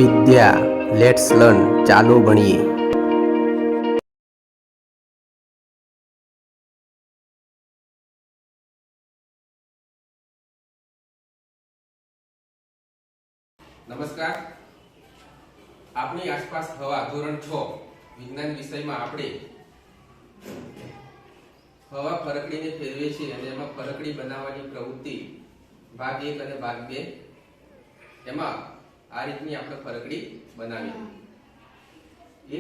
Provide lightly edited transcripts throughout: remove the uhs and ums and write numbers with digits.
Vidya let's learn ચાલો ભણીએ. નમસ્કાર. આપણી આસપાસ હવા ધોરણ 6 વિજ્ઞાન વિષયમાં આપણે હવા ફરકડીને ફેરવે છે અને એમાં ફરકડી બનાવવાની પ્રવૃત્તિ ભાગ 1 અને ભાગ 2 એમાં આ રીતની આપણે ફરકડી બનાવી એ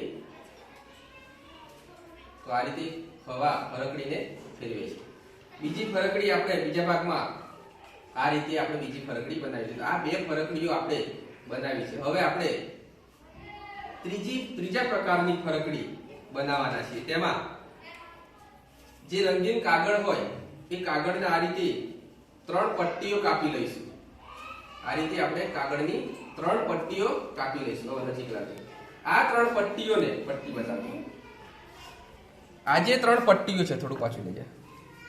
તો આ રીતે હવા ફરકડીને ફેરવે છે. બીજી ફરકડી આપણે બીજા ભાગમાં આ રીતે આપણે બીજી ફરકડી બનાવી છે. આ બે ફરકડીઓ આપણે બનાવી છે. હવે આપણે ત્રીજા પ્રકારની ફરકડી બનાવવાના છે. તેમાં જે રંગીન કાગળ હોય એ કાગળને આ રીતે 3 પટ્ટીઓ કાપી લઈશું. આ રીતે આપણે કાગળની 3 પટ્ટીઓ કાપી લઈશું. હવે નજીક લાગે. આ 3 પટ્ટીઓને પટ્ટી બતાવો. આ જે 3 પટ્ટીઓ છે થોડું પાછું લઈ જાય.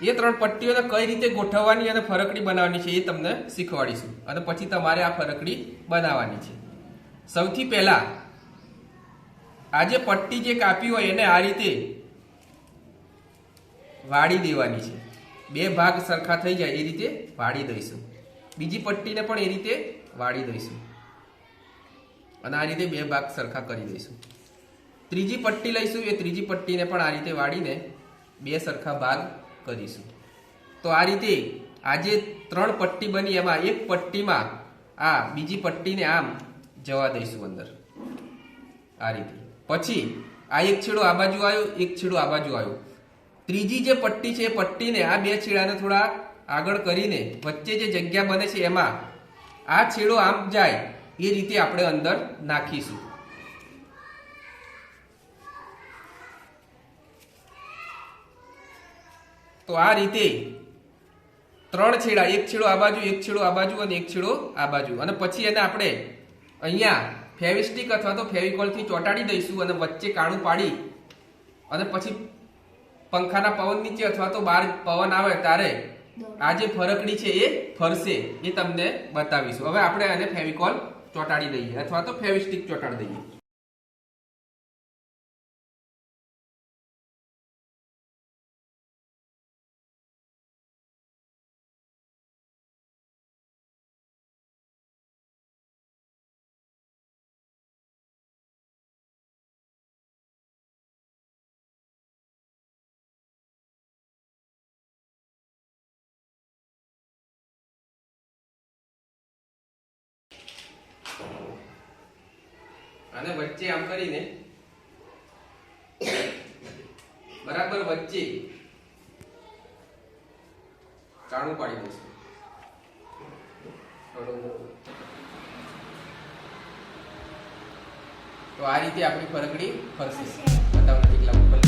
એ 3 પટ્ટીઓને કઈ રીતે ગોઠવવાની અને ફરકડી બનાવવાની છે એ તમને શીખવાડીશું અને પછી તમારે આ ફરકડી બનાવવાની છે. સૌથી પહેલા આ જે પટ્ટી જે કાપી હોય એને આ રીતે વાળી દેવાની છે. 2 ભાગ સરખા થઈ જાય એ રીતે વાળી દઈશું. બીજી પટ્ટીને પણ એ રીતે વાળી દઈશું અને આ રીતે 2 ભાગ સરખા કરી દઈશું. ત્રીજી પટ્ટી લઈશું. એ ત્રીજી પટ્ટીને પણ આ રીતે વાળીને 2 સરખા ભાગ કરીશું. તો આ રીતે આ જે 3 પટ્ટી બની એમાં એક પટ્ટીમાં આ બીજી પટ્ટીને આમ જવા દઈશું અંદર આ રીતે. પછી આ એક છેડો આ બાજુ આવ્યો, એક છેડો આ બાજુ આવ્યો. ત્રીજી જે પટ્ટી છે એ પટ્ટીને આ 2 છેડાને થોડા આગળ કરીને વચ્ચે જે જગ્યા બને છે એમાં આ છેડો આમ જાય એ રીતે આપણે અંદર નાખીશું. તો આ રીતે 3 છેડા, એક છેડો આ બાજુ, એક છેડો આ બાજુ અને એક છેડો આ બાજુ. અને પછી એને આપણે અહીંયા ફેવિસ્ટિક અથવા તો ફેવિકોલથી ચોંટાડી દઈશું અને વચ્ચે કાણું પાડી અને પછી પંખાના પવન નીચે અથવા તો બહાર પવન આવે ત્યારે આ જે ફરકડી છે એ ફરશે એ તમને બતાવીશું. હવે આપણે આને ફેવિકોલ ચોંટાડી દઈએ અથવા તો ફેવિસ્ટિક ચોંટાડી દઈએ. અને વચ્ચે આમ કરીને બરાબર વચ્ચે કાણું પાડી દઈશું. તો આ રીતે આપણી ફરકડી ફરશે. બતાવો કેટલા ઉપર